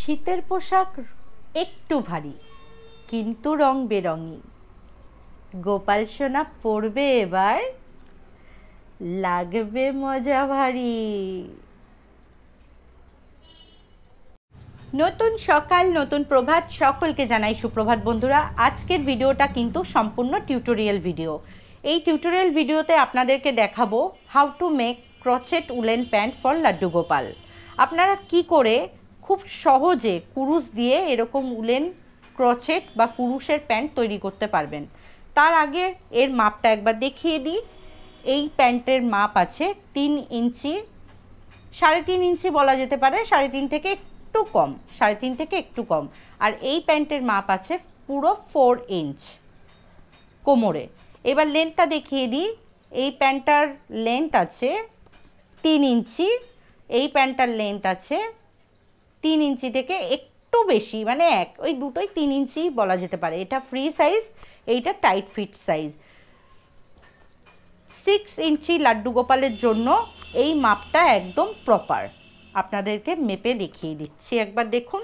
শীতের পোশাক একটু ভারী কিন্তু রং বেরঙি। গোপাল সোনা পরবে এবার, লাগবে মজা ভারী। নতুন সকাল, নতুন প্রভাত, সকলকে জানাই সুপ্রভাত বন্ধুরা। আজকের ভিডিওটা কিন্তু সম্পূর্ণ টিউটোরিয়াল ভিডিও। এই টিউটোরিয়াল ভিডিওতে আপনাদেরকে দেখাবো how to make crochet woollen pant for Laddu Gopal. আপনারা কি করে খুব সহজে কুরুশ দিয়ে এরকম উলেন ক্রচেট বা কুরুশের প্যান্ট তৈরি করতে পারবেন। তার আগে এর মাপটা একবার দেখিয়ে দিই। এই প্যান্টের মাপ আছে 3 ইঞ্চি, 3.5 ইঞ্চি বলা যেতে পারে, 3.5 থেকে একটু কম, 3.5 থেকে একটু কম। আর এই প্যান্টের মাপ আছে পুরো 4 ইঞ্চ কোমরে। এবার লেন্থটা দেখিয়ে দিই। এই প্যান্টটার লেন্থ আছে 3 ইঞ্চি, এই প্যান্টটার লেন্থ আছে 3 ইঞ্চি থেকে একটু বেশি, মানে ওই দুটোই 3 ইঞ্চি বলা যেতে পারে। এটা ফ্রি সাইজ, এইটা টাইট ফিট সাইজ। 6 ইঞ্চি লাড্ডু গোপালের জন্য এই মাপটা একদম প্রপার। আপনাদেরকে মেপে দেখিয়ে দিচ্ছি, একবার দেখুন।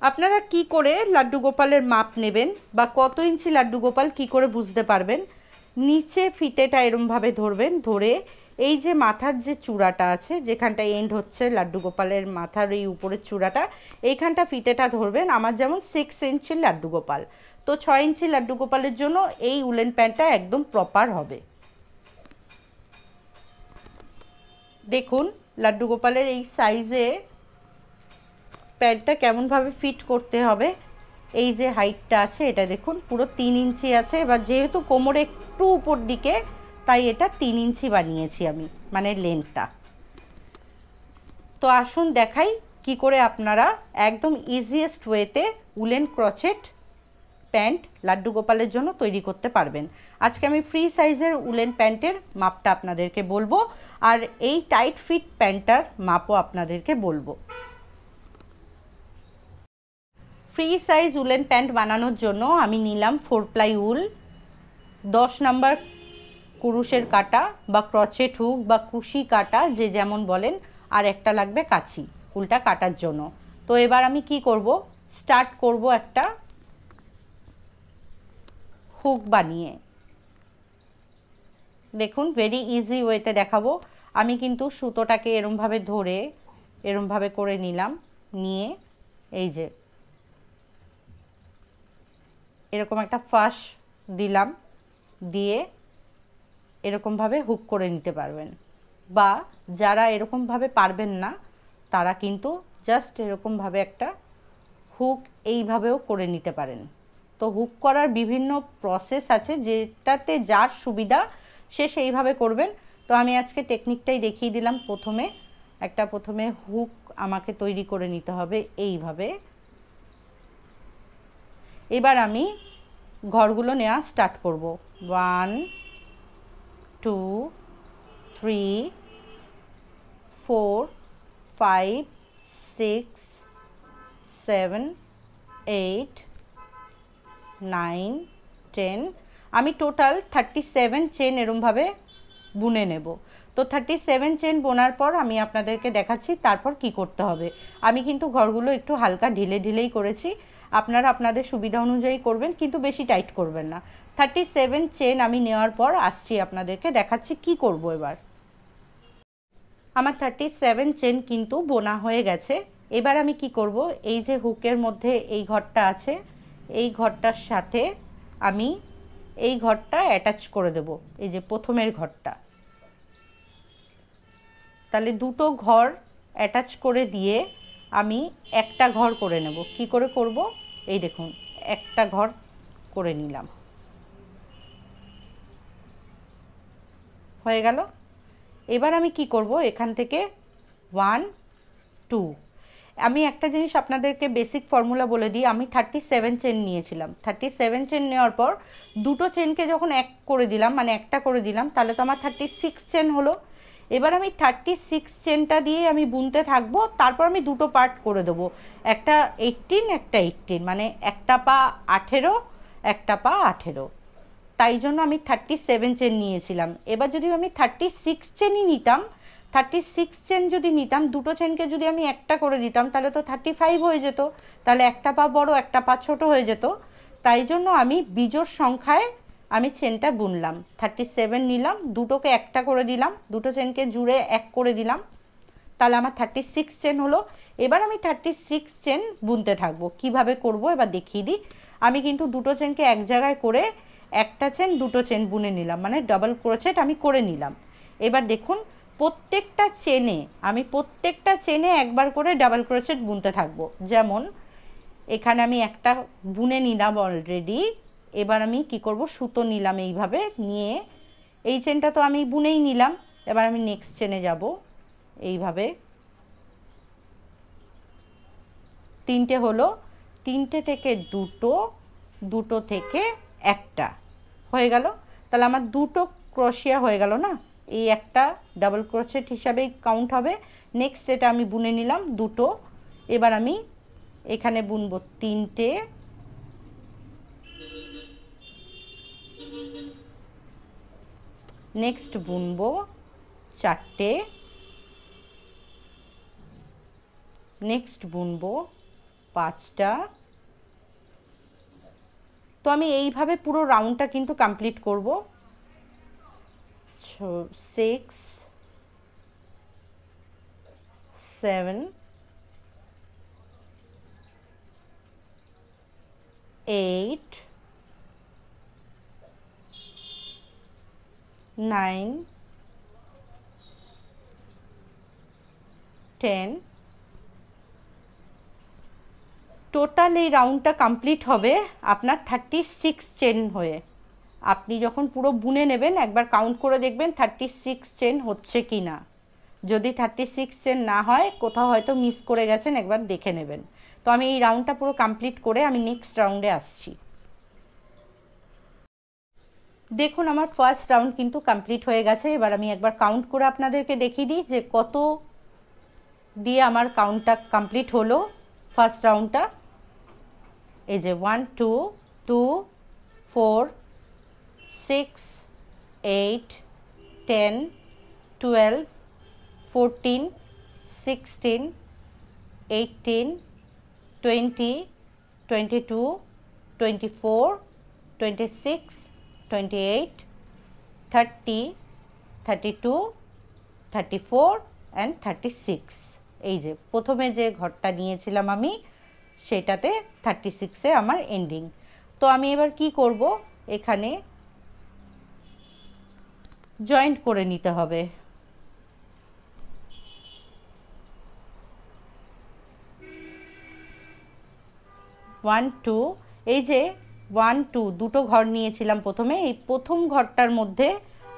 আপনারা কি করে লাড্ডু গোপালের মাপ নেবেন বা কত ইঞ্চি লাড্ডু গোপাল কি করে বুঝতে পারবেন? নিচে ফিতেটা এরমভাবে ধরবেন, ধরে এই যে মাথার যে চূড়াটা আছে, যেখানটা এন্ড হচ্ছে লাড্ডু গোপালের মাথার এই উপরের চূড়াটা, এইখানটা ফিতেটা ধরবেন। আমার যেমন 6 ইঞ্চি লাড্ডু গোপাল, তো 6 ইঞ্চি লাড্ডু গোপালের জন্য এই উলেন প্যান্টটা একদম প্রপার হবে। দেখুন লাড্ডু গোপালের এই সাইজে প্যান্টটা কেমনভাবে ফিট করতে হবে। এই যে হাইটটা আছে এটা দেখুন পুরো 3 ইঞ্চি আছে। এবার যেহেতু কোমরে একটু উপর দিকে, তাই এটা 3 ইঞ্চি বানিয়েছি আমি, মানে লেন্থটা। তো আসুন দেখাই কি করে আপনারা একদম ইজিয়েস্ট ওয়েতে উলেন ক্রচেট প্যান্ট লাড্ডু গোপালের জন্য তৈরি করতে পারবেন। আজকে আমি ফ্রি সাইজের উলেন প্যান্টের মাপটা আপনাদেরকে বলবো, আর এই টাইট ফিট প্যান্টটার মাপও আপনাদেরকে বলবো। ফ্রি সাইজ উলেন প্যান্ট বানানোর জন্য আমি নিলাম 4 প্লাই উল, 10 নম্বর কুরুশের কাটা বা ক্রচেট হুক বা কুশি কাটা, যে যেমন বলেন, আর একটা লাগবে কাঁচি উলটা কাটার জন্য। তো এবার আমি কি করব, স্টার্ট করব একটা হুক বানিয়ে। দেখুন ভেরি ইজি ওয়েতে দেখাবো। আমি কিন্তু সুতোটাকে এরমভাবে ধরে এরমভাবে করে নিলাম, নিয়ে এই যে এরকম একটা ফাঁস দিলাম, দিয়ে এরকমভাবে হুক করে নিতে পারবেন। বা যারা এরকমভাবে পারবেন না, তারা কিন্তু জাস্ট এরকমভাবে একটা হুক এইভাবেও করে নিতে পারেন। তো হুক করার বিভিন্ন প্রসেস আছে, যেটাতে যার সুবিধা সে সেইভাবে করবেন। তো আমি আজকে টেকনিকটাই দেখিয়ে দিলাম। প্রথমে হুক আমাকে তৈরি করে নিতে হবে এইভাবে। এবার আমি ঘরগুলো নেওয়া স্টার্ট করব। 1 2 3 4 5 6 7 8 9 10। আমি টোটাল 37 চেন এরমভাবে বুনে নেব। তো 37 চেন বোনার পর আমি আপনাদেরকে দেখাচ্ছি তারপর কি করতে হবে। আমি কিন্তু ঘরগুলো একটু হালকা ঢিলেই করেছি, আপনারা আপনাদের সুবিধা অনুযায়ী করবেন, কিন্তু বেশি টাইট করবেন না। 37 চেন আমি নেওয়ার পর আসছি, আপনাদেরকে দেখাচ্ছি কি করব। এবার আমার 37 চেন কিন্তু বোনা হয়ে গেছে। এবার আমি কি করব, এই যে হুকের মধ্যে এই ঘরটা আছে, এই ঘরটার সাথে আমি এই ঘরটা অ্যাটাচ করে দেব, এই যে প্রথমের ঘরটা। তাহলে দুটো ঘর অ্যাটাচ করে দিয়ে আমি একটা ঘর করে নেব। কি করে করব, এই দেখুন একটা ঘর করে নিলাম, হয়ে গেল। এবার আমি কি করব, এখান থেকে 1 2, আমি একটা জিনিস আপনাদেরকে বেসিক ফর্মুলা বলে দিই। আমি 37 চেন নিয়েছিলাম। 37 চেন নেওয়ার পর দুটো চেনকে যখন এক করে দিলাম, মানে একটা করে দিলাম, তাহলে তো আমার 36 চেন হলো। এবার আমি 36 চেনটা দিয়ে আমি বুনতে থাকবো। তারপর আমি দুটো পার্ট করে দেবো, একটা 18 একটা 18, মানে একটা পা 18 একটা পা 18। তাই জন্য আমি 37 চেন নিয়েছিলাম। এবার যদি আমি 36 চেনই নিতাম, 36 চেন যদি নিতাম, দুটো চেনকে যদি আমি একটা করে দিতাম তাহলে তো 35 হয়ে যেত, তাহলে একটা পা বড় একটা পা ছোট হয়ে যেত। তাই জন্য আমি বিজোড় সংখ্যায় আমি চেনটা বুনলাম। 37 নিলাম, দুটোকে একটা করে দিলাম, দুটো চেনকে জুড়ে এক করে দিলাম, তাহলে আমার 36 চেন হলো। এবার আমি 36 চেন বুনতে থাকবো। কিভাবে করব এবার দেখিয়ে দিই। আমি কিন্তু দুটো চেনকে এক জায়গায় করে একটা চেন দুটো চেন বুনে নিলাম, মানে ডাবল ক্রোচেট আমি করে নিলাম। এবার দেখুন প্রত্যেকটা চেনে একবার করে ডাবল ক্রোচেট বুনতে থাকবো। যেমন এখানে আমি একটা বুনে নিলাম অলরেডি। এবার আমি কি করব, সুতো নিলাম এইভাবে নিয়ে, এই চেনটা তো আমি বুনেই নিলাম। এবার আমি নেক্সট চেনে যাব এইভাবে, তিনটে হলো, তিনটে থেকে দুটো, দুটো থেকে একটা হয়ে গেল। তাহলে আমার দুটো ক্রোশিয়া হয়ে গেল না, এই একটা ডাবল ক্রোশেট হিসাবেই কাউন্ট হবে। নেক্সট এটা আমি বুনে নিলাম দুটো। এবার আমি এখানে বুনবো তিনটে, নেক্সট বুনবো চারটে, নেক্সট বুনবো পাঁচটা। তো আমি এইভাবে পুরো রাউন্ডটা কিন্তু কমপ্লিট করব। 6 7 8 9 10। টোটাল এই রাউন্ডটা কমপ্লিট হবে আপনার 36 চেন হয়ে। আপনি যখন পুরো বুনে নেবেন একবার কাউন্ট করে দেখবেন 36 চেন হচ্ছে কি না। যদি 36 চেন না হয়, কোথাও হয়তো মিস করে গেছেন, একবার দেখে নেবেন। তো আমি এই রাউন্ডটা পুরো কমপ্লিট করে আমি নেক্সট রাউন্ডে আসছি। দেখুন আমার ফার্স্ট রাউন্ড কিন্তু কমপ্লিট হয়ে গেছে। এবার আমি একবার কাউন্ট করে আপনাদেরকে দেখিয়ে দিই যে কত দিয়ে আমার কাউন্টটা কমপ্লিট হলো ফার্স্ট রাউন্ডটা। এই যে 1 2 2 4 6 8 10 12 14 16 18 20 22 24 26 28 30 32 34 অ্যান্ড 36। এই যে প্রথমে যে ঘরটা নিয়েছিলাম আমি, সেটাতে 36-এ আমার এন্ডিং। তো আমি এবার কি করব, এখানে জয়েন্ট করে নিতে হবে। ওয়ান টু, এই যে 1 2 দুটো ঘর নিয়েছিলাম প্রথমে, এই প্রথম ঘরটার মধ্যে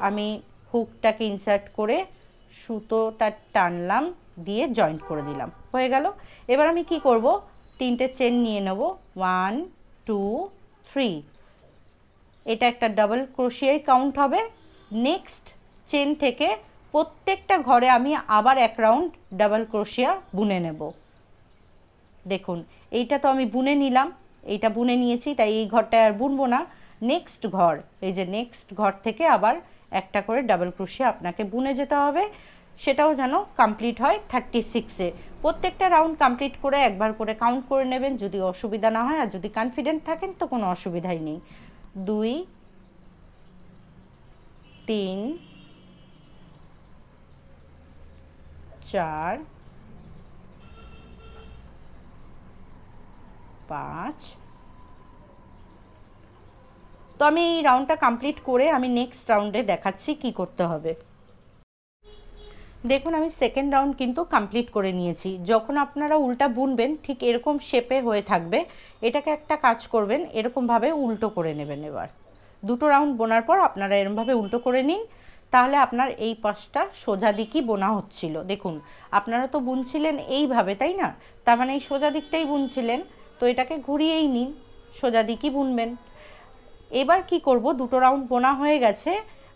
আমি হুকটাকে ইনসার্ট করে সুতোটা টানলাম, দিয়ে জয়েন্ট করে দিলাম, হয়ে গেল। এবার আমি কি করব, তিনটে চেন নিয়ে নেব 1 2 3। এটা একটা ডাবল ক্রোশিয়ার কাউন্ট হবে। নেক্সট চেন থেকে প্রত্যেকটা ঘরে আমি আবার এক রাউন্ড ডাবল ক্রোশিয়া বুনে নেব। দেখুন এইটা তো আমি বুনে নিলাম, এইটা বুনে নিয়েছি, তাই এই ঘরটায় আর বুনবো না। নেক্সট ঘর, এই যে নেক্সট ঘর থেকে আবার একটা করে ডাবল ক্রোশিয়া আপনাকে বুনে যেতে হবে, সেটাও যেন কমপ্লিট হয় 36-এ। প্রত্যেকটা রাউন্ড কমপ্লিট করে একবার করে কাউন্ট করে নেবেন, যদি অসুবিধা না হয়। আর যদি কনফিডেন্ট থাকেন তো কোনো অসুবিধাই নেই। 2 3 4 5। তো আমি এই রাউন্ডটা কমপ্লিট করে আমি নেক্সট রাউন্ডে দেখাচ্ছি কি করতে হবে। দেখুন আমি সেকেন্ড রাউন্ড কিন্তু কমপ্লিট করে নিয়েছি। যখন আপনারা উল্টা বুনবেন ঠিক এরকম শেপে হয়ে থাকবে, এটাকে একটা কাজ করবেন, এরকমভাবে উল্টো করে নেবেন। এবার দুটো রাউন্ড বোনার পর আপনারা এরকমভাবে উল্টো করে নিন, তাহলে আপনার এই পাশটা সোজা দিকই বোনা হচ্ছিল। দেখুন আপনারা তো বুনছিলেন এইভাবে, তাই না? তার মানে এই সোজা দিকটাই বুনছিলেন, তো এটাকে ঘুরিয়েই নিন, সোজা দিকই বুনবেন। এবার কি করব, দুটো রাউন্ড বোনা হয়ে গেছে,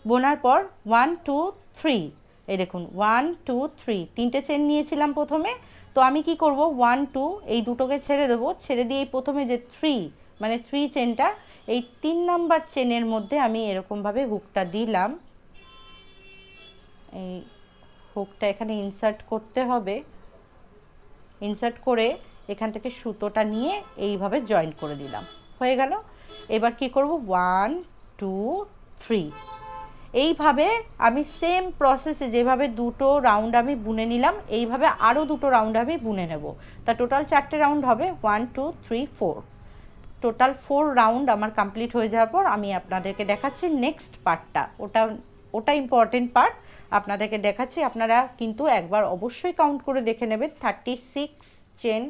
বোনার পর 1 2 3, এই দেখুন 1 2 3 তিনটে চেন নিয়েছিলাম প্রথমে। তো আমি কি করব, 1 2 এই দুটোকে ছেড়ে দেবো, ছেড়ে দিয়ে প্রথমে যে 3 মানে 3 চেনটা, এই 3 নাম্বার চেনের মধ্যে আমি এরকমভাবে হুকটা দিলাম। এই হুকটা এখানে ইনসার্ট করতে হবে। ইনসার্ট করে এখান থেকে সুতোটা নিয়ে এইভাবে জয়েন করে দিলাম, হয়ে গেল। এবার কি করব, 1 2 3 এইভাবে আমি সেম প্রসেসে যেভাবে দুটো রাউন্ড আমি বুনে নিলাম, এইভাবে আরও দুটো রাউন্ড আমি বুনে নেব। তা টোটাল 4টে রাউন্ড হবে, 1 2 3 4, টোটাল 4 রাউন্ড আমার কমপ্লিট হয়ে যাওয়ার পর আমি আপনাদেরকে দেখাচ্ছি নেক্সট পার্টটা। ওটা ইম্পর্টেন্ট পার্ট, আপনাদেরকে দেখাচ্ছি। আপনারা কিন্তু একবার অবশ্যই কাউন্ট করে দেখে নেবেন 36 চেন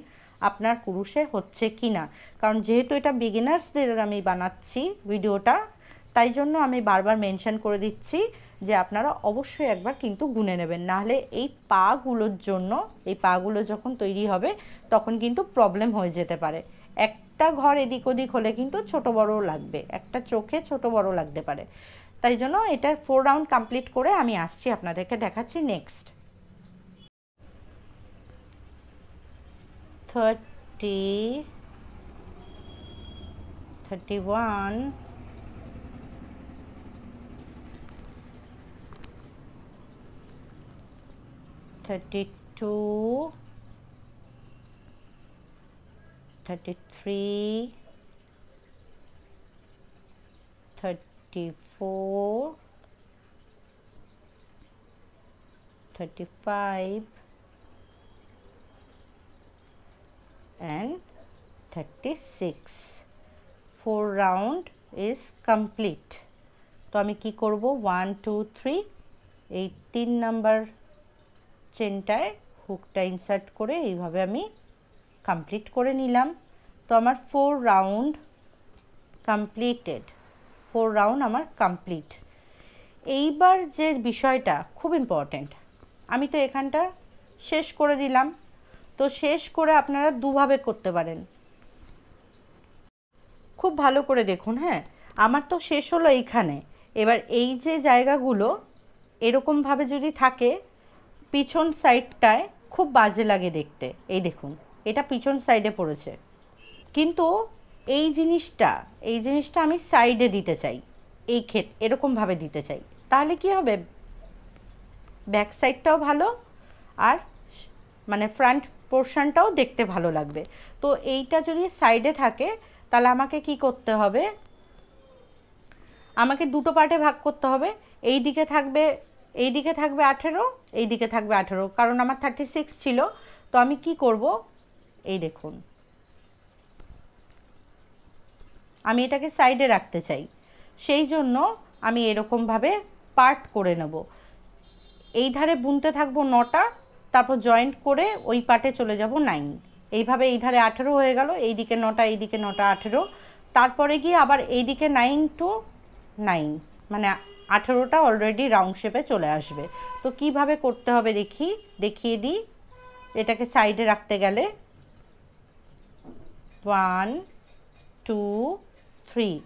আপনার কুরুশে হচ্ছে কি না, কারণ যেহেতু এটা বিগিনার্সদের আমি বানাচ্ছি ভিডিওটা, তাই জন্য আমি বারবার মেনশন করে দিচ্ছি যে আপনারা অবশ্যই একবার কিন্তু গুনে নেবেন, নাহলে এই পাগুলোর জন্য, এই পাগুলো যখন তৈরি হবে তখন কিন্তু প্রবলেম হয়ে যেতে পারে। একটা ঘর এদিক ওদিক হলে কিন্তু ছোট বড় লাগবে, একটা চোখে ছোট বড় লাগতে পারে। তাই জন্য এটা 4 রাউন্ড কমপ্লিট করে আমি আসছি, আপনাদেরকে দেখাচ্ছি next. 30 31 32 33 34 35 and 36. 4 round is complete. তো আমি কি করব, 1 2 3 এই 3 নাম্বার চেনটায় হুকটা ইনসার্ট করে এইভাবে আমি কমপ্লিট করে নিলাম। তো আমার 4 রাউন্ড কমপ্লিটেড, 4 রাউন্ড আমার কমপ্লিট। এইবার যে বিষয়টা খুব ইম্পর্টেন্ট, আমি তো এখানটা শেষ করে দিলাম। তো শেষ করে আপনারা দুভাবে করতে পারেন, খুব ভালো করে দেখুন। হ্যাঁ, আমার তো শেষ হলো এইখানে। এবার এই যে জায়গাগুলো এরকমভাবে যদি থাকে, পিছন সাইডটায় খুব বাজে লাগে দেখতে। এই দেখুন, এটা পিছন সাইডে পড়েছে, কিন্তু এই জিনিসটা আমি সাইডে দিতে চাই, এই এরকমভাবে দিতে চাই। তাহলে কি হবে, ব্যাক সাইডটাও ভালো আর মানে ফ্রন্ট পোর্শনটাও দেখতে ভালো লাগবে। তো এইটা যদি সাইডে থাকে তাহলে আমাকে কি করতে হবে, আমাকে দুটো পার্টে ভাগ করতে হবে। এই দিকে থাকবে 18, এই দিকে থাকবে 18, কারণ আমার 36 ছিল। তো আমি কি করব, এই দেখুন, আমি এটাকে সাইডে রাখতে চাই, সেই জন্য আমি এরকমভাবে পার্ট করে নেব। এই ধারে বুনতে থাকবো 9টা, তারপর জয়েন্ট করে ওই পার্টে চলে যাব 9। এইভাবে এই ধারে 18 হয়ে গেল, এই দিকে 9টা, এই দিকে 9টা 18, তারপরে গিয়ে আবার এই দিকে 9 to 9, মানে 18টা অলরেডি রাউন্ড শেপে চলে আসবে। তো কিভাবে করতে হবে দেখিয়ে দিই। এটাকে সাইডে রাখতে গেলে 1 2 3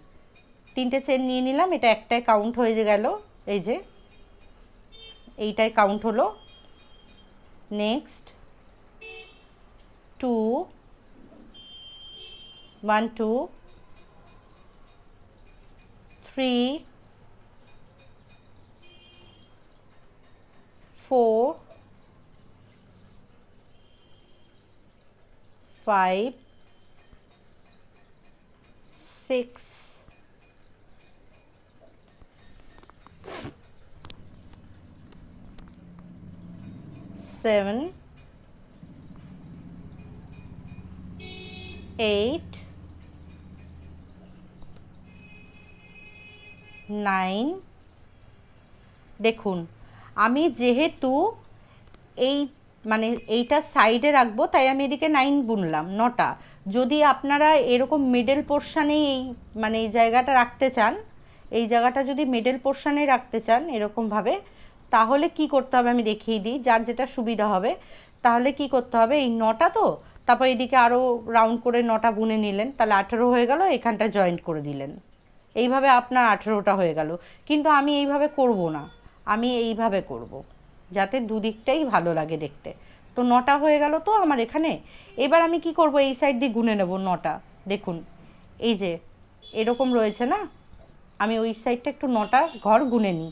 তিনটে চেন নিয়ে নিলাম, এটা একটাই কাউন্ট হয়ে গেল, এই যে এইটাই কাউন্ট হলো। নেক্সট 2 1 2 3 4 5 6 7 8 9। দেখুন, আমি যেহেতু এই মানে এইটা সাইডে রাখবো, তাই আমি এদিকে 9 বুনলাম, 9টা। যদি আপনারা এরকম মিডল পোর্শানেই এই মানে এই জায়গাটা রাখতে চান, এই জায়গাটা যদি মিডল পোর্শানে রাখতে চান এরকমভাবে, তাহলে কি করতে হবে আমি দেখিয়ে দিই, যার যেটা সুবিধা হবে। তাহলে কি করতে হবে, এই 9টা তো, তারপর এদিকে আরও রাউন্ড করে 9টা বুনে নিলেন, তাহলে 18 হয়ে গেল, এখানটা জয়েন্ট করে দিলেন, এইভাবে আপনার 18টা হয়ে গেল। কিন্তু আমি এইভাবে করব না, আমি এইভাবে করব, যাতে দুদিকটাই ভালো লাগে দেখতে। তো 9টা হয়ে গেল তো আমার এখানে। এবার আমি কি করব, এই সাইড দিয়ে গুনে নেব 9টা। দেখুন, এই যে এরকম রয়েছে না, আমি ওই সাইডটা একটু 9টা ঘর গুনে নিই।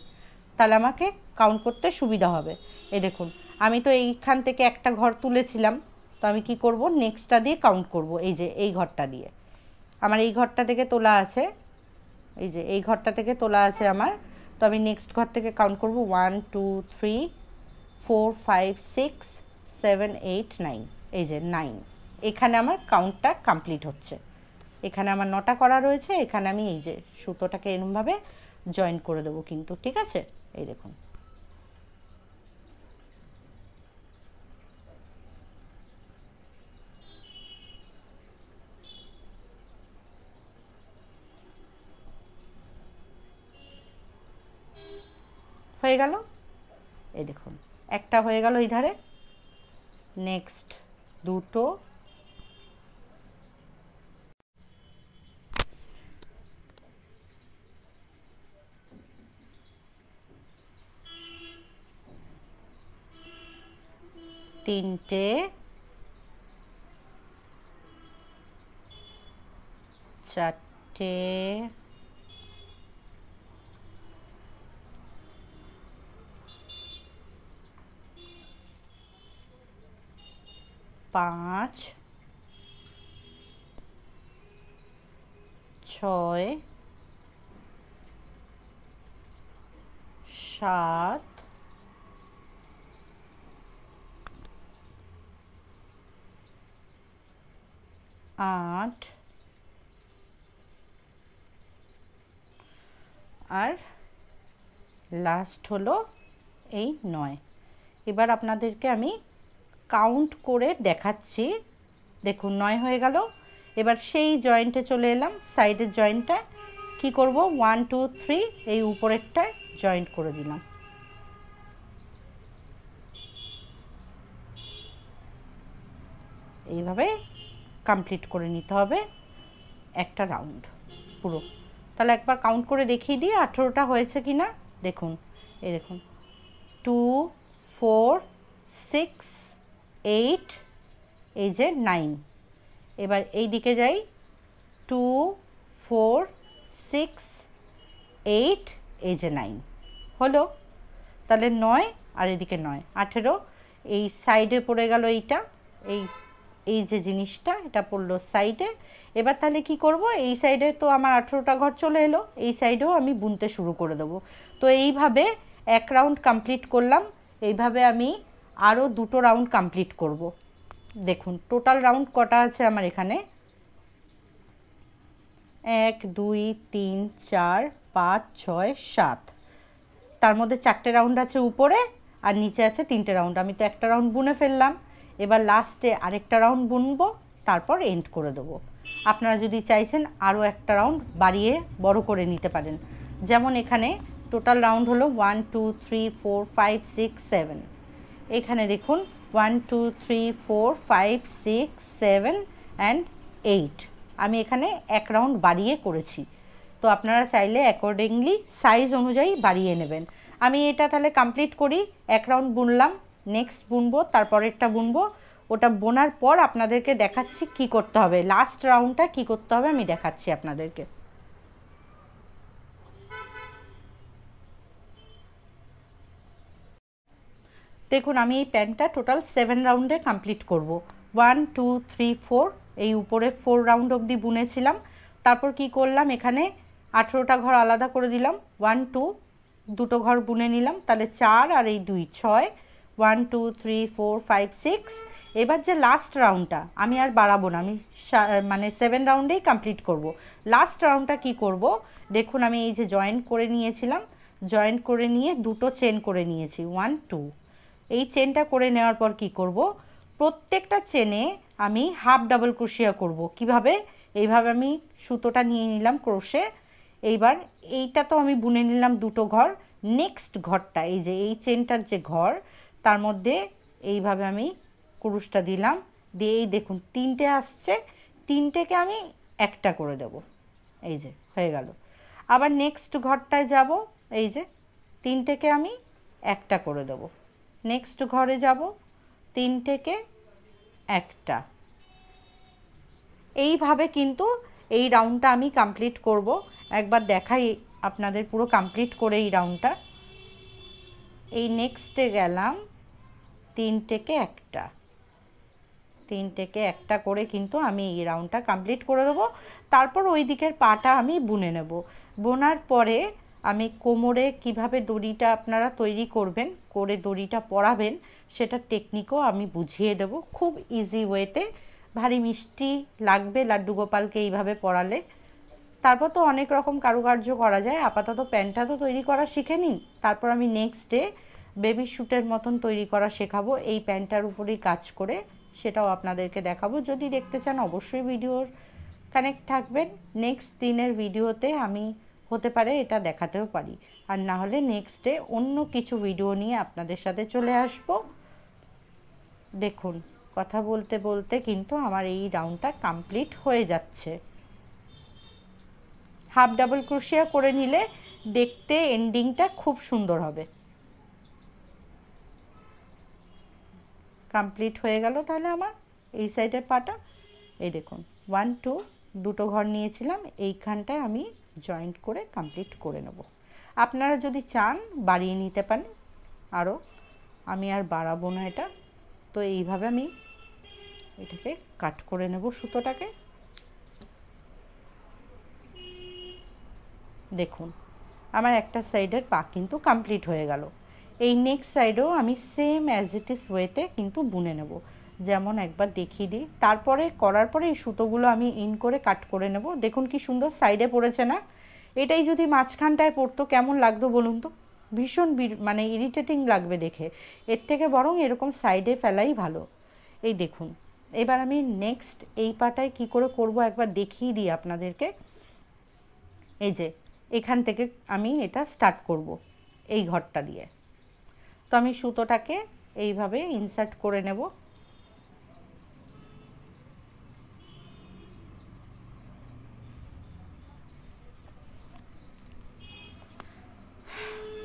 তাহলে আমাকে কাউন্ট করতে সুবিধা হবে। এই দেখুন আমি তো এইখান থেকে একটা ঘর তুলেছিলাম, তো আমি কি করব, নেক্সটটা দিয়ে কাউন্ট করব। এই যে এই ঘরটা দিয়ে আমার এই ঘরটা থেকে তোলা আছে, এই যে এই ঘরটা থেকে তোলা আছে আমার, তো আমি নেক্সট ঘর থেকে কাউন্ট করব 1 2 3 4 5 6 7 8 9। এই যে 9, এখানে আমার কাউন্টটা কমপ্লিট হচ্ছে। এখানে আমার 9টা করা রয়েছে, এখানে আমি এই যে সুতোটাকে এরকমভাবে জয়েন করে দেবো কিন্তু, ঠিক আছে। এই দেখুন হয়ে গেল। এই দেখুন একটা হয়ে গেল এই ধারে, নেক্সট দুটো, তিনটে, চারটে, পাঁচ, ছয়, সাত, আট, আর লাস্ট হলো এই 9। এবার আপনাদেরকে আমি কাউন্ট করে দেখাচ্ছি। দেখুন 9 হয়ে গেল। এবার সেই জয়েন্টে চলে এলাম, সাইডের জয়েন্টটা কি করব, 1 2 3 এই উপরেরটায় জয়েন্ট করে দিলাম। এইভাবে কমপ্লিট করে নিতে হবে একটা রাউন্ড পুরো। তাহলে একবার কাউন্ট করে দেখিয়ে দিই 18টা হয়েছে কি না। দেখুন এই দেখুন 2 4 6 8, এই যে 9। এবার এই দিকে যাই, 2 4 6 8, এই যে 9 হলো। তাহলে 9 আর এদিকে 9 18। এই সাইডে পড়ে গেল এইটা, এই এই যে জিনিসটা এটা পড়লো সাইডে। এবার তাহলে কি করব, এই সাইডে তো আমার 18টা ঘর চলে এলো, এই সাইডেও আমি বুনতে শুরু করে দেবো। তো এইভাবে এক রাউন্ড কমপ্লিট করলাম, এইভাবে আমি আরও দুটো রাউন্ড কমপ্লিট করব। দেখুন টোটাল রাউন্ড কটা আছে আমার এখানে, 1 2 3 4 5 6 7, তার মধ্যে 4টে রাউন্ড আছে উপরে আর নিচে আছে 3টে রাউন্ড। আমি তো একটা রাউন্ড বুনে ফেললাম, এবার লাস্টে আরেকটা রাউন্ড বুনবো, তারপর এন্ড করে দেবো। আপনারা যদি চাইছেন আরও একটা রাউন্ড বাড়িয়ে বড় করে নিতে পারেন। যেমন এখানে টোটাল রাউন্ড হলো 1 2 3 4 5 6 7, এখানে দেখুন 1 2 3 4 5 6 7 অ্যান্ড 8, আমি এখানে এক রাউন্ড বাড়িয়ে করেছি। তো আপনারা চাইলে অ্যাকর্ডিংলি সাইজ অনুযায়ী বাড়িয়ে নেবেন। আমি এটা তাহলে কমপ্লিট করি, এক রাউন্ড বুনলাম, নেক্সট বুনবো, তারপরেরটা বুনবো। ওটা বোনার পর আপনাদেরকে দেখাচ্ছি কি করতে হবে, লাস্ট রাউন্ডটা কি করতে হবে আমি দেখাচ্ছি আপনাদেরকে। দেখুন আমি এই প্যান্টটা টোটাল 7 রাউন্ডে কমপ্লিট করব। 1 2 3 4, এই উপরে 4 রাউন্ড অবধি বুনেছিলাম। তারপর কি করলাম, এখানে 18টা ঘর আলাদা করে দিলাম, 1 2 দুটো ঘর বুনে নিলাম, তাহলে 4 আর এই 2 6, 1 2 3 4 5 6। এবার যে লাস্ট রাউন্ডটা আমি আর বাড়াবো না, আমি মানে 7 রাউন্ডেই কমপ্লিট করব। লাস্ট রাউন্ডটা কি করব, দেখুন আমি এই যে জয়েন্ট করে নিয়েছিলাম, জয়েন্ট করে নিয়ে দুটো চেন করে নিয়েছি 1 2। এই চেনটা করে নেওয়ার পর কি করব, প্রত্যেকটা চেনে আমি হাফ ডাবল ক্রোশিয়া করব। কিভাবে, এইভাবে আমি সুতোটা নিয়ে নিলাম ক্রোশে, এইবার এইটা তো আমি বুনে নিলাম দুটো ঘর, নেক্সট ঘরটা এই যে এই চেনটার যে ঘর তার মধ্যে এইভাবে আমি ক্রোশটা দিলাম, দিয়ে এই দেখুন 3টে আসছে, 3টেকে আমি একটা করে দেব, এই যে হয়ে গেল। আবার নেক্সট ঘরটায় যাব, এই যে 3টেকে আমি একটা করে দেব, নেক্সট ঘরে যাব 3টেকে একটা। এইভাবে কিন্তু এই রাউন্ডটা আমি কমপ্লিট করব। একবার দেখাই আপনাদের পুরো কমপ্লিট করে এই রাউন্ডটা। এই নেক্সটে গেলাম 3 থেকে 1টা, 3 থেকে 1টা করে কিন্তু আমি এই রাউন্ডটা কমপ্লিট করে দেবো। তারপর ওই দিকের পাটা আমি বুনে নেব। বোনার পরে আমি কোমরে কিভাবে দড়িটা আপনারা তৈরি করবেন, করে দড়িটা পরাবেন, সেটা টেকনিকও আমি বুঝিয়ে দেব খুব ইজি ওয়েতে। ভারী মিষ্টি লাগবে লাড্ডু গোপালকে এইভাবে পরালে। তারপর তো অনেক রকম কারুকার্য করা যায়। আপাতত প্যান্টটা তো তৈরি করা শিখে নিন, তারপর আমি নেক্সট ডে বেবি শ্যুটের মতন তৈরি করা শেখাবো এই প্যান্টটার উপরেই কাজ করে, সেটাও আপনাদেরকে দেখাবো। যদি দেখতে চান অবশ্যই ভিডিওর কানেক্ট থাকবেন। নেক্সট দিনের ভিডিওতে আমি হতে পারে এটা দেখাতেও পারি, আর না হলে নেক্সট ডে অন্য কিছু ভিডিও নিয়ে আপনাদের সাথে চলে আসবো। দেখুন কথা বলতে বলতে কিন্তু আমার এই রাউন্ডটা কমপ্লিট হয়ে যাচ্ছে। হাফ ডাবল ক্রোশিয়া করে নিলে দেখতে এন্ডিংটা খুব সুন্দর হবে। কমপ্লিট হয়ে গেল তাহলে আমার এই সাইডের পাটা। এই দেখুন 1 2 দুটো ঘর নিয়েছিলাম, এইখানটায় আমি জয়েন্ট করে কমপ্লিট করে নেব। আপনারা যদি চান বাড়িয়ে নিতে পারেন আরও, আমি আর বাড়াবো না এটা। তো এইভাবে আমি এটাকে কাট করে নেব সুতোটাকে। দেখুন আমার একটা সাইডের পা কিন্তু কমপ্লিট হয়ে গেল। এই নেক্সট সাইডেও আমি সেম অ্যাজ ইট ইজ ওয়েতে কিন্তু বুনে নেব, যেমন একবার দেখিয়ে দিই। তারপরে করার পরে এই সুতোগুলো আমি ইন করে কাট করে নেব। দেখুন কি সুন্দর সাইডে পড়েছে না? এটাই যদি মাঝখানটায় পড়তো কেমন লাগতো বলুন তো? ভীষণ মানে ইরিটেটিং লাগবে দেখে। এর থেকে বরং এরকম সাইডে ফেলাই ভালো। এই দেখুন এবার আমি নেক্সট এই পাটায় কি করে করব একবার দেখিয়ে দিই আপনাদেরকে। এই যে এখান থেকে আমি এটা স্টার্ট করব এই ঘরটা দিয়ে। তো আমি সুতোটাকে এইভাবে ইনসার্ট করে নেব।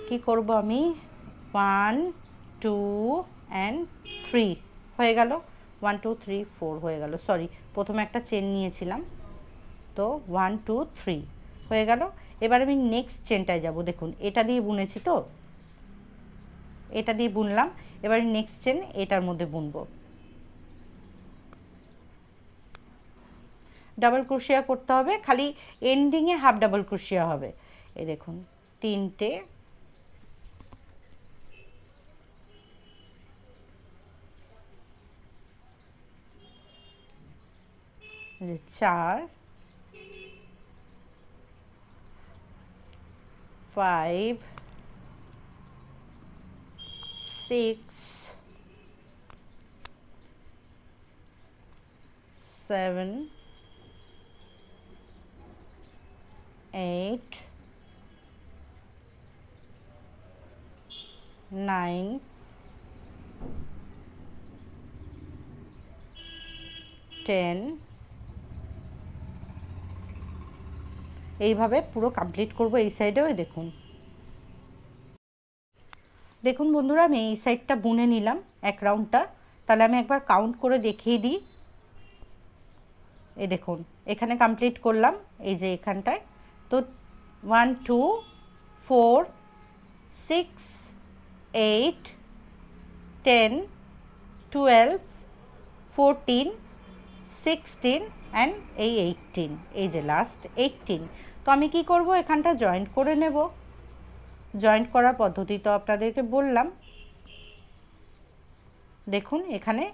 কি করব আমি 1 2 and 3 হয়ে গেল। 1 2 3 4 হয়ে গেল। সরি, প্রথমে একটা চেন নিয়েছিলাম, তো 1 2 3 হয়ে গেল। এবার আমি নেক্সট চেনটায় যাব। দেখুন এটা দিয়ে বুনেছি, তো এটা দিয়ে বুনলাম। এবার নেক্সট চেন এটার মধ্যে বুনবো। ডাবল ক্রোশিয়া করতে হবে, খালি এন্ডিংয়ে হাফ ডাবল ক্রোশিয়া হবে। এই দেখুন 3টে, যে 4 5 6 7 8 9 10 এইভাবে পুরো কমপ্লিট করব এই সাইডেও। দেখুন দেখুন বন্ধুরা আমি এই সাইডটা বুনে নিলাম এক রাউন্ডটা। তাহলে আমি একবার কাউন্ট করে দেখিয়ে দিই। এই দেখুন এখানে কমপ্লিট করলাম, এই যে এখানটায়। তো 1 2 4 6 8 10 12 14 16 অ্যান্ড এই 18, এই যে লাস্ট 18। তো আমি কি করব, এখানটা জয়েন্ট করে নেব। জয়েন্ট করার পদ্ধতি তো আপনাদেরকে বললাম। দেখুন এখানে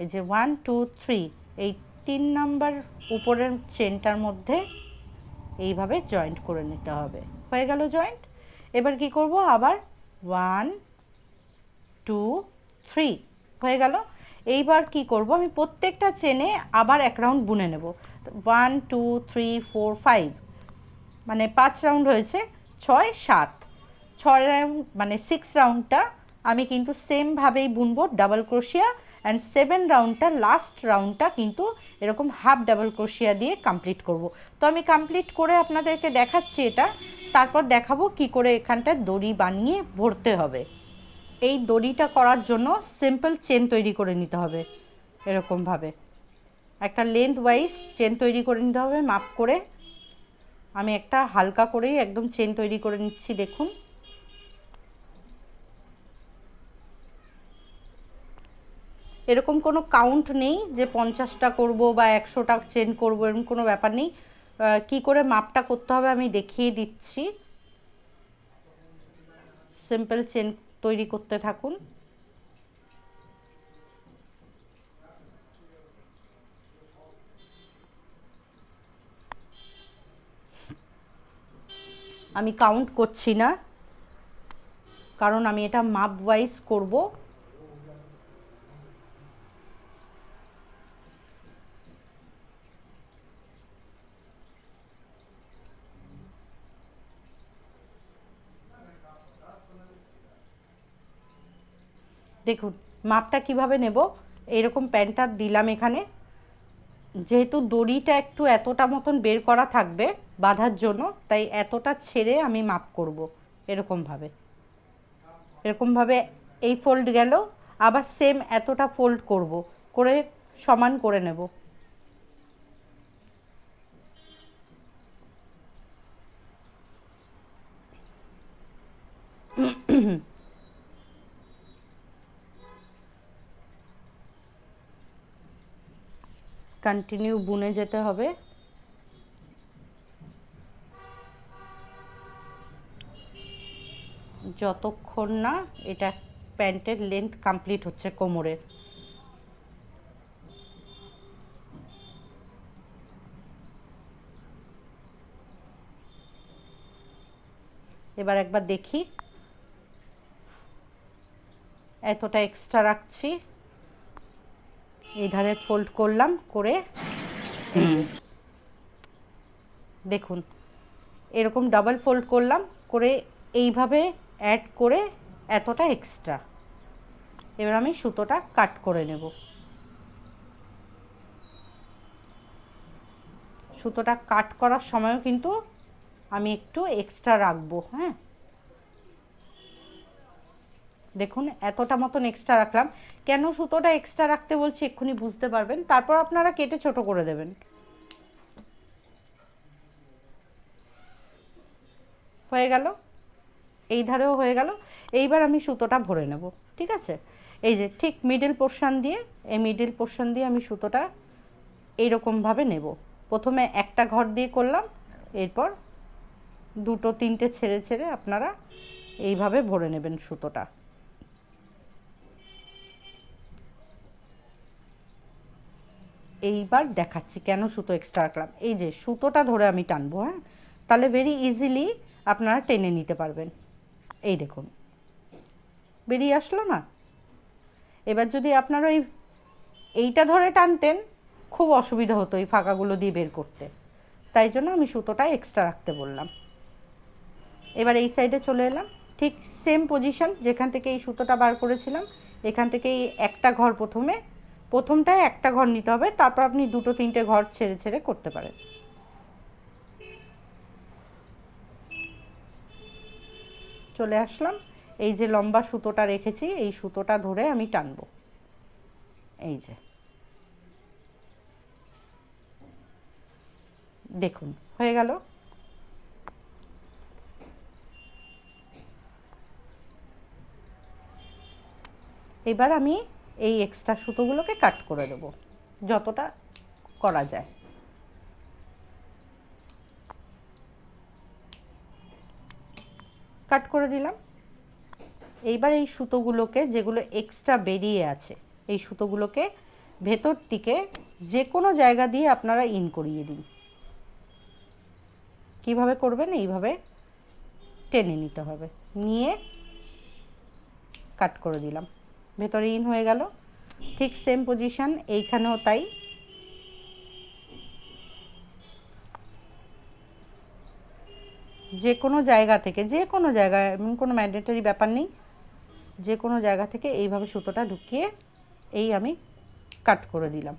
এই যে 1 2 3 এই 3 নাম্বার উপরের চেনটার মধ্যে এইভাবে জয়েন্ট করে নিতে হবে। হয়ে গেল জয়েন্ট। এবার কি করব, আবার 1 2 3 হয়ে গেল। এইবার কি করব, আমি প্রত্যেকটা চেনে আবার এক রাউন্ড বুনে নেব। 1 2 3 4 5 মানে 5 রাউন্ড হয়েছে, 6 7 6 রাউন্ড মানে 6 রাউন্ডটা আমি কিন্তু সেমভাবেই বুনবো ডাবল ক্রোশিয়া, অ্যান্ড 7 রাউন্ডটা লাস্ট রাউন্ডটা কিন্তু এরকম হাফ ডাবল ক্রোশিয়া দিয়ে কমপ্লিট করব। তো আমি কমপ্লিট করে আপনাদেরকে দেখাচ্ছি এটা, তারপর দেখাবো কি করে এখানটা দড়ি বানিয়ে ভরতে হবে। এই দড়িটা করার জন্য সিম্পল চেন তৈরি করে নিতে হবে। এরকমভাবে একটা লেন্থ ওয়াইজ চেন তৈরি করে নিতে হবে মাপ করে। আমি একটা হালকা করেই একদম চেন তৈরি করে নিচ্ছি। দেখুন এরকম কোনো কাউন্ট নেই যে 50টা করব বা 100টা চেন করব, এরকম কোনো ব্যাপার নেই। কি করে মাপটা করতে হবে আমি দেখিয়ে দিচ্ছি। সিম্পল চেন তৈরি করতে থাকুন। আমি কাউন্ট করছি না, কারণ আমি এটা মাপ ওয়াইজ করব। দেখুন মাপটা কিভাবে নেব। এরকম প্যান্টটা দিলাম এখানে, যেহেতু দড়িটা একটু এতটা মতন বের করা থাকবে বাঁধার জন্য, তাই এতটা ছেড়ে আমি মাপ করব। এরকমভাবে এরকমভাবে এই ফোল্ড গেল, আবার সেম এতটা ফোল্ড করব, করে সমান করে নেব। কন্টিনিউ বুনে যেতে হবে। যতক্ষণ না এটা প্যান্টের লেন্থ কমপ্লিট হচ্ছে কোমরের। এবার একবার দেখি, এতটা এক্সট্রা রাখছি, এই ধারে ফোল্ড করলাম, করে দেখুন এরকম ডাবল ফোল্ড করলাম, করে এইভাবে অ্যাড করে এতটা এক্সট্রা। এবার আমি সুতোটা কাট করে নেব। সুতোটা কাট করার সময়ও কিন্তু আমি একটু এক্সট্রা রাখবো। হ্যাঁ, দেখুন এতটা মতন এক্সট্রা রাখলাম। কেন সুতোটা এক্সট্রা রাখতে বলছি এক্ষুনি বুঝতে পারবেন, তারপর আপনারা কেটে ছোট করে দেবেন। হয়ে গেল, এই ধারেও হয়ে গেল। এইবার আমি সুতোটা ভরে নেব। ঠিক আছে, এই যে ঠিক মিডল পোর্শন দিয়ে, এই মিডল পোর্শন দিয়ে আমি সুতোটা এইরকমভাবে নেব। প্রথমে একটা ঘর দিয়ে করলাম, এরপর দুটো তিনটে ছেড়ে ছেড়ে আপনারা এইভাবে ভরে নেবেন সুতোটা। এইবার দেখাচ্ছি কেন সুতো এক্সট্রা রাখলাম। এই যে সুতোটা ধরে আমি টানবো, হ্যাঁ, তাহলে ভেরি ইজিলি আপনারা টেনে নিতে পারবেন। এই দেখুন বেরিয়ে আসলো না। এবার যদি আপনারা এইটা ধরে টানতেন খুব অসুবিধা হতো এই ফাঁকাগুলো দিয়ে বের করতে, তাই জন্য আমি সুতোটা এক্সট্রা রাখতে বললাম। এবার এই সাইডে চলে এলাম, ঠিক সেম পজিশন যেখান থেকে এই সুতোটা বার করেছিলাম, এখান থেকে এই একটা ঘর প্রথমটায় একটা ঘর নিতে হবে, তারপর আপনি দুটো তিনটে ঘর ছেড়ে ছেড়ে করতে পারেন। চলে আসলাম, এই যে লম্বা সুতোটা রেখেছি এই সুতোটা ধরে আমি টানবো। এই যে দেখুন হয়ে গেল। এবার আমি এই এক্সট্রা সুতোগুলোকে কাট করে দেবো যতটা করা যায়। কাট করে দিলাম। এইবার এই সুতোগুলোকে, যেগুলো এক্সট্রা বেরিয়ে আছে, এই সুতোগুলোকে ভেতর দিকে যে কোনো জায়গা দিয়ে আপনারা ইন করিয়ে দিন। কিভাবে করবেন, এইভাবে টেনে নিতে হবে, নিয়ে কাট করে দিলাম, ভেতরে ইন হয়ে গেল। ঠিক সেম পজিশন এইখানেও তাই। যে কোনো জায়গা থেকে, যে কোনো জায়গায়, এমন কোনো ম্যান্ডেটরি ব্যাপার নেই, যে কোনো জায়গা থেকে এইভাবে সুতোটা ঢুকিয়ে এই আমি কাট করে দিলাম।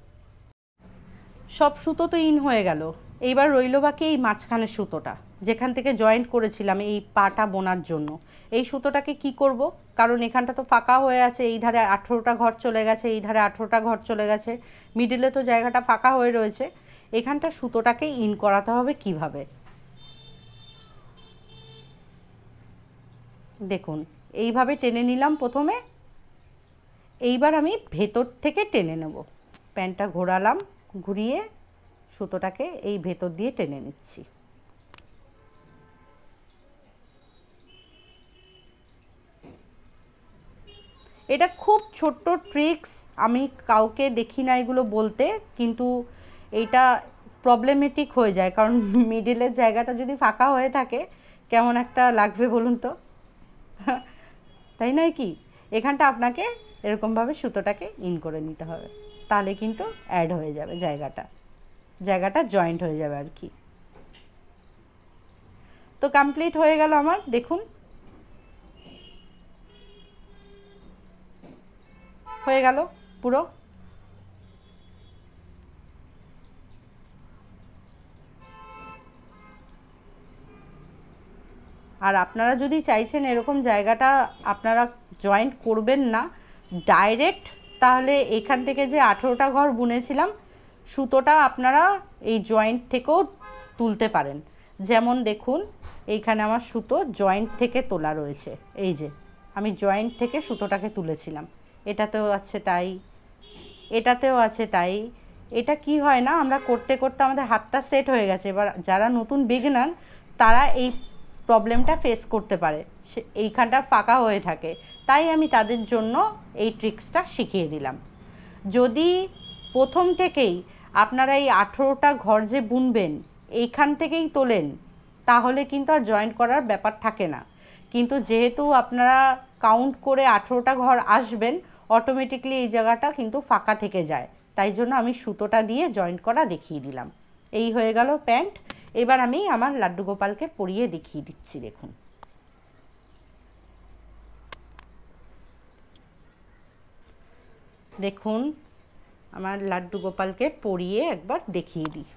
সব সুতো তো ইন হয়ে গেল। এইবার রইল বাকি এই মাঝখানের সুতোটা, যেখান থেকে জয়েন্ট করেছিলাম এই পাটা বোনার জন্য। এই সুতোটাকে কি করব, কারণ এখানটা তো ফাঁকা হয়ে আছে, এই ধারে 18টা ঘর চলে গেছে, এই ধারে 18টা ঘর চলে গেছে, মিডিলে তো জায়গাটা ফাঁকা হয়ে রয়েছে। এখানটা সুতোটাকে ইন করাতে হবে কিভাবে, দেখুন এইভাবে টেনে নিলাম প্রথমে, এইবার আমি ভেতর থেকে টেনে নেব। প্যান্টটা ঘোরালাম, ঘুরিয়ে সুতোটাকে এই ভেতর দিয়ে টেনে নিচ্ছি। এটা খুব ছোট্ট ট্রিক্স, আমি কাউকে দেখি না এগুলো বলতে, কিন্তু এইটা প্রবলেমেটিক হয়ে যায়, কারণ মিডিলের জায়গাটা যদি ফাঁকা হয়ে থাকে কেমন একটা লাগবে বলুন তো, তাই নয় কি? এখানটা আপনাকে এরকমভাবে সুতোটাকে ইন করে নিতে হবে, তাহলে কিন্তু অ্যাড হয়ে যাবে জায়গাটা জয়েন্ট হয়ে যাবে আর কি। তো কমপ্লিট হয়ে গেল আমার, দেখুন হয়ে গেল পুরো। আর আপনারা যদি চাইছেন এরকম জায়গাটা আপনারা জয়েন্ট করবেন না ডাইরেক্ট, তাহলে এখান থেকে যে 18টা ঘর বুনেছিলাম সুতোটা আপনারা এই জয়েন্ট থেকেও তুলতে পারেন। যেমন দেখুন এইখানে আমার সুতো জয়েন্ট থেকে তোলা রয়েছে, এই যে আমি জয়েন্ট থেকে সুতোটাকে তুলেছিলাম, এটাতেও আছে তাই, এটাতেও আছে তাই। এটা কি হয় না, আমরা করতে করতে আমাদের হাতটা সেট হয়ে গেছে, এবার যারা নতুন বিগিনার তারা এই প্রবলেমটা ফেস করতে পারে, এইখানটা ফাঁকা হয়ে থাকে, তাই আমি তাদের জন্য এই ট্রিক্সটা শিখিয়ে দিলাম। যদি প্রথম থেকেই আপনারা এই 18টা ঘর যে বুনবেন এইখান থেকেই তোলেন, তাহলে কিন্তু আর জয়েন্ট করার ব্যাপার থাকে না, কিন্তু যেহেতু আপনারা কাউন্ট করে 18টা ঘর আসবেন, অটোমেটিকলি এই জায়গাটা কিন্তু ফাঁকা থেকে যায়, তাই জন্য আমি সুতোটা দিয়ে জয়েন্ট করা দেখিয়ে দিলাম। এই হয়ে গেল প্যান্ট। এবার আমি আমার লাড্ডু গোপালকে পরিয়ে দেখিয়ে দিচ্ছি, দেখুন। দেখুন আমার লাড্ডু গোপালকে পরিয়ে একবার দেখিয়ে দিই।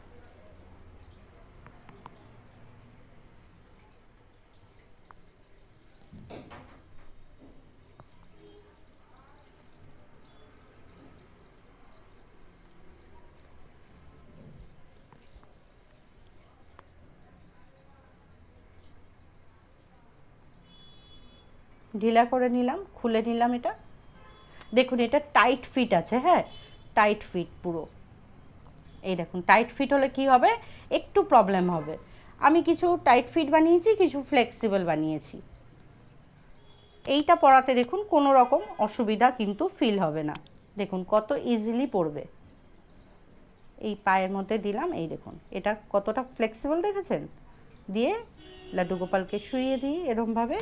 ঢিলা করে নিলাম, খুলে নিলাম, এটা দেখুন এটা টাইট ফিট আছে, হ্যাঁ টাইট ফিট পুরো। এই দেখুন টাইট ফিট হলে কি হবে, একটু প্রবলেম হবে। আমি কিছু টাইট ফিট বানিয়েছি, কিছু ফ্লেক্সিবল বানিয়েছি। এইটা পরাতে দেখুন কোনো রকম অসুবিধা কিন্তু ফিল হবে না, দেখুন কত ইজিলি পড়বে। এই পায়ের মধ্যে দিলাম, এই দেখুন এটা কতটা ফ্লেক্সিবল দেখেছেন। দিয়ে লাড্ডু গোপালকে শুইয়ে দিই এরমভাবে।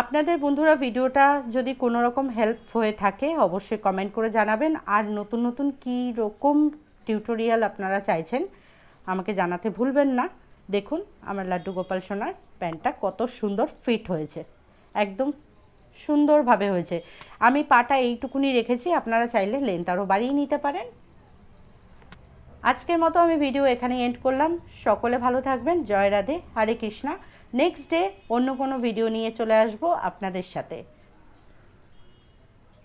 আপনাদের বন্ধুরা ভিডিওটা যদি কোনো রকম হেল্প হয়ে থাকে অবশ্যই কমেন্ট করে জানাবেন, আর নতুন নতুন কী রকম টিউটোরিয়াল আপনারা চাইছেন আমাকে জানাতে ভুলবেন না। দেখুন আমার লাড্ডু গোপাল সোনার প্যান্টটা কত সুন্দর ফিট হয়েছে, একদম সুন্দরভাবে হয়েছে। আমি পাটা এইটুকুনি রেখেছি, আপনারা চাইলে লেন্থ আরও বাড়িয়ে নিতে পারেন। আজকের মতো আমি ভিডিও এখানে এন্ড করলাম। সকলে ভালো থাকবেন। জয় রাধে, হরে কৃষ্ণা। নেক্সট ডে অন্য কোনো ভিডিও নিয়ে চলে আসবো আপনাদের সাথে।